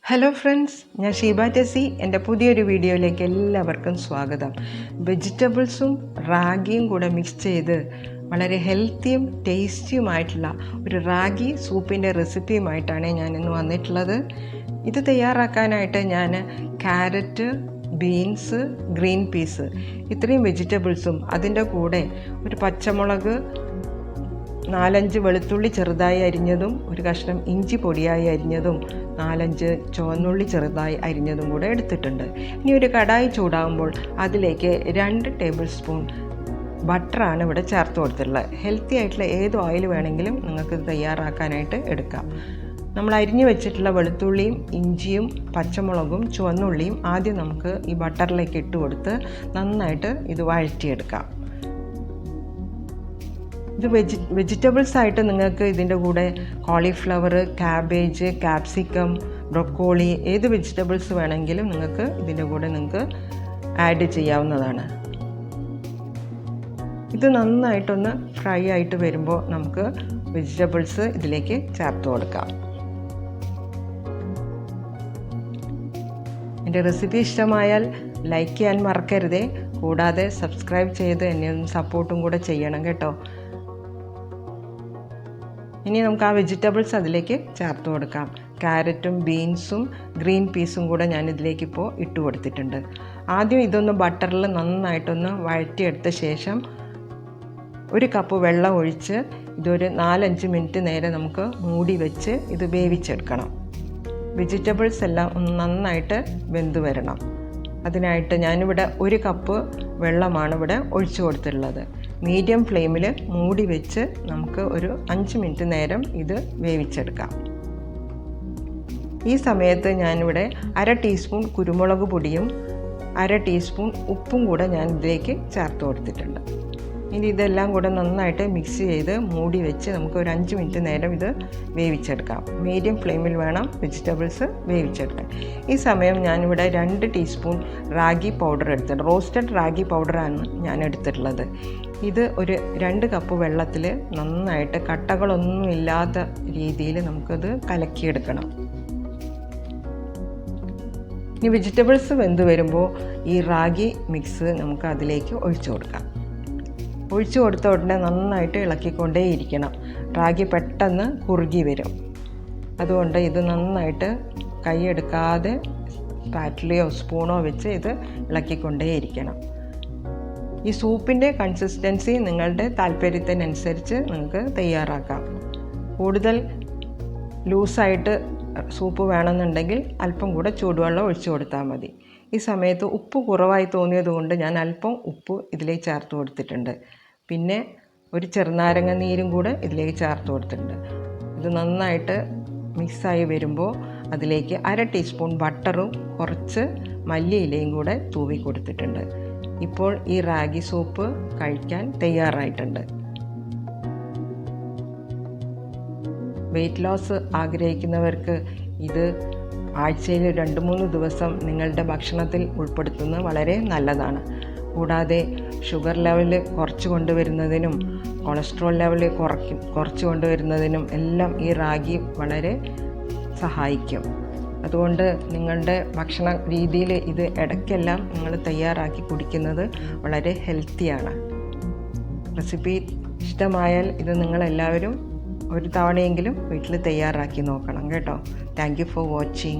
Hello friends, ഞാൻ ഷീബ ടെസി. എൻ്റെ പുതിയൊരു വീഡിയോയിലേക്ക് എല്ലാവർക്കും സ്വാഗതം. വെജിറ്റബിൾസും റാഗിയും കൂടെ മിക്സ് ചെയ്ത് വളരെ ഹെൽത്തിയും ടേസ്റ്റിയുമായിട്ടുള്ള ഒരു റാഗി സൂപ്പിൻ്റെ റെസിപ്പിയുമായിട്ടാണ് ഞാൻ ഇന്ന് വന്നിട്ടുള്ളത്. ഇത് തയ്യാറാക്കാനായിട്ട് ഞാൻ ക്യാരറ്റ്, ബീൻസ്, ഗ്രീൻ പീസ് ഇത്രയും വെജിറ്റബിൾസും അതിൻ്റെ കൂടെ ഒരു പച്ചമുളക്, 4-5 വെളുത്തുള്ളി ചെറുതായി അരിഞ്ഞതും, ഒരു കഷ്ണം ഇഞ്ചി പൊടിയായി അരിഞ്ഞതും, 4-5 ചുവന്നുള്ളി ചെറുതായി അരിഞ്ഞതും കൂടെ എടുത്തിട്ടുണ്ട്. ഇനി ഒരു കടായി ചൂടാകുമ്പോൾ അതിലേക്ക് 2 ടേബിൾ സ്പൂൺ ബട്ടറാണ് ഇവിടെ ചേർത്ത് കൊടുത്തിട്ടുള്ളത്. ഹെൽത്തി ആയിട്ടുള്ള ഏത് ഓയിൽ വേണമെങ്കിലും നിങ്ങൾക്ക് തയ്യാറാക്കാനായിട്ട് എടുക്കാം. നമ്മൾ അരിഞ്ഞു വെച്ചിട്ടുള്ള വെളുത്തുള്ളിയും ഇഞ്ചിയും പച്ചമുളകും ചുവന്നുള്ളിയും ആദ്യം നമുക്ക് ഈ ബട്ടറിലേക്ക് ഇട്ട് കൊടുത്ത് നന്നായിട്ട് ഇത് വഴറ്റിയെടുക്കാം. ഇത് വെജിറ്റബിൾസ് ആയിട്ട് നിങ്ങൾക്ക് ഇതിൻ്റെ കൂടെ കോളിഫ്ലവർ, ക്യാബേജ്, ക്യാപ്സിക്കം, ബ്രൊക്കോളി ഏത് വെജിറ്റബിൾസ് വേണമെങ്കിലും നിങ്ങൾക്ക് ഇതിൻ്റെ കൂടെ നിങ്ങൾക്ക് ആഡ് ചെയ്യാവുന്നതാണ്. ഇത് നന്നായിട്ടൊന്ന് ഫ്രൈ ആയിട്ട് വരുമ്പോൾ നമുക്ക് വെജിറ്റബിൾസ് ഇതിലേക്ക് ചേർത്ത് കൊടുക്കാം. എൻ്റെ റെസിപ്പി ഇഷ്ടമായാൽ ലൈക്ക് ചെയ്യാൻ മറക്കരുതേ. കൂടാതെ സബ്സ്ക്രൈബ് ചെയ്ത് എന്നെ ഒന്ന് സപ്പോർട്ടും കൂടെ ചെയ്യണം കേട്ടോ. ഇനി നമുക്ക് ആ വെജിറ്റബിൾസ് അതിലേക്ക് ചേർത്ത് കൊടുക്കാം. ക്യാരറ്റും ബീൻസും ഗ്രീൻ പീസും കൂടെ ഞാൻ ഇതിലേക്ക് ഇപ്പോൾ ഇട്ട് കൊടുത്തിട്ടുണ്ട്. ആദ്യം ഇതൊന്ന് ബട്ടറിൽ നന്നായിട്ടൊന്ന് വഴറ്റിയെടുത്ത ശേഷം 1 കപ്പ് വെള്ളം ഒഴിച്ച് ഇതൊരു 4-5 മിനിറ്റ് നേരം നമുക്ക് മൂടി വെച്ച് ഇത് വേവിച്ചെടുക്കണം. വെജിറ്റബിൾസ് എല്ലാം ഒന്ന് നന്നായിട്ട് വെന്ത് വരണം. അതിനായിട്ട് ഞാനിവിടെ 1 കപ്പ് വെള്ളമാണ് ഇവിടെ ഒഴിച്ചു കൊടുത്തിട്ടുള്ളത്. മീഡിയം ഫ്ലെയിമിൽ മൂടി വെച്ച് നമുക്ക് ഒരു 5 മിനിറ്റ് നേരം ഇത് വേവിച്ചെടുക്കാം. ഈ സമയത്ത് ഞാനിവിടെ 1/2 ടീസ്പൂൺ കുരുമുളക് പൊടിയും 1/2 ടീസ്പൂൺ ഉപ്പും കൂടെ ഞാൻ ഇതിലേക്ക് ചേർത്ത് കൊടുത്തിട്ടുണ്ട്. ഇനി ഇതെല്ലാം കൂടെ നന്നായിട്ട് മിക്സ് ചെയ്ത് മൂടി വെച്ച് നമുക്ക് ഒരു 5 മിനിറ്റ് നേരം ഇത് വേവിച്ചെടുക്കാം. മീഡിയം ഫ്ലെയിമിൽ വേണം വെജിറ്റബിൾസ് വേവിച്ചെടുക്കാൻ. ഈ സമയം ഞാനിവിടെ 2 ടീസ്പൂൺ റാഗി പൗഡർ എടുത്തിട്ടുണ്ട്. റോസ്റ്റഡ് റാഗി പൗഡറാണ് ഞാൻ എടുത്തിട്ടുള്ളത്. ഇത് ഒരു 2 കപ്പ് വെള്ളത്തിൽ നന്നായിട്ട് കട്ടകളൊന്നും ഇല്ലാത്ത രീതിയിൽ നമുക്കത് കലക്കിയെടുക്കണം. ഇനി വെജിറ്റബിൾസ് വെന്ത് വരുമ്പോൾ ഈ റാഗി മിക്സ് നമുക്ക് അതിലേക്ക് ഒഴിച്ചു കൊടുക്കാം. ഒഴിച്ചു കൊടുത്ത ഉടനെ നന്നായിട്ട് ഇളക്കിക്കൊണ്ടേയിരിക്കണം. റാഗി പെട്ടെന്ന് കുറുകി വരും. അതുകൊണ്ട് ഇത് നന്നായിട്ട് കൈയെടുക്കാതെ സ്പാറ്റിലയോ സ്പൂണോ വെച്ച് ഇത് ഇളക്കിക്കൊണ്ടേയിരിക്കണം. ഈ സൂപ്പിൻ്റെ കൺസിസ്റ്റൻസി നിങ്ങളുടെ താല്പര്യത്തിനനുസരിച്ച് നിങ്ങൾക്ക് തയ്യാറാക്കാം. കൂടുതൽ ലൂസായിട്ട് സൂപ്പ് വേണമെന്നുണ്ടെങ്കിൽ അല്പം കൂടെ ചൂടുവെള്ളം ഒഴിച്ചു കൊടുത്താൽ മതി. ഈ സമയത്ത് ഉപ്പ് കുറവായി തോന്നിയതുകൊണ്ട് ഞാൻ അല്പം ഉപ്പ് ഇതിലേക്ക് ചേർത്ത് കൊടുത്തിട്ടുണ്ട്. പിന്നെ ഒരു ചെറുനാരങ്ങ നീരും കൂടെ ഇതിലേക്ക് ചേർത്ത് കൊടുത്തിട്ടുണ്ട്. ഇത് നന്നായിട്ട് മിക്സായി വരുമ്പോൾ അതിലേക്ക് 1/2 ടീസ്പൂൺ ബട്ടറും കുറച്ച് മല്ലിയിലയും കൂടെ തൂവി കൊടുത്തിട്ടുണ്ട്. ഇപ്പോൾ ഈ റാഗി സൂപ്പ് കഴിക്കാൻ തയ്യാറായിട്ടുണ്ട്. വെയ്റ്റ് ലോസ് ആഗ്രഹിക്കുന്നവർക്ക് ഇത് ആഴ്ചയിൽ 2-3 ദിവസം നിങ്ങളുടെ ഭക്ഷണത്തിൽ ഉൾപ്പെടുത്തുന്നത് വളരെ നല്ലതാണ്. കൂടാതെ ഷുഗർ ലെവൽ കുറച്ച് കൊണ്ടുവരുന്നതിനും കൊളസ്ട്രോൾ ലെവൽ കുറച്ച് കൊണ്ടുവരുന്നതിനും എല്ലാം ഈ റാഗി വളരെ സഹായിക്കും. അതുകൊണ്ട് നിങ്ങളുടെ ഭക്ഷണ രീതിയിൽ ഇത് ഇടയ്ക്കെല്ലാം നിങ്ങൾ തയ്യാറാക്കി കുടിക്കുന്നത് വളരെ ഹെൽത്തിയാണ്. റെസിപ്പി ഇഷ്ടമായാൽ ഇത് നിങ്ങളെല്ലാവരും ഒരു തവണയെങ്കിലും വീട്ടിൽ തയ്യാറാക്കി നോക്കണം കേട്ടോ. Thank you for watching.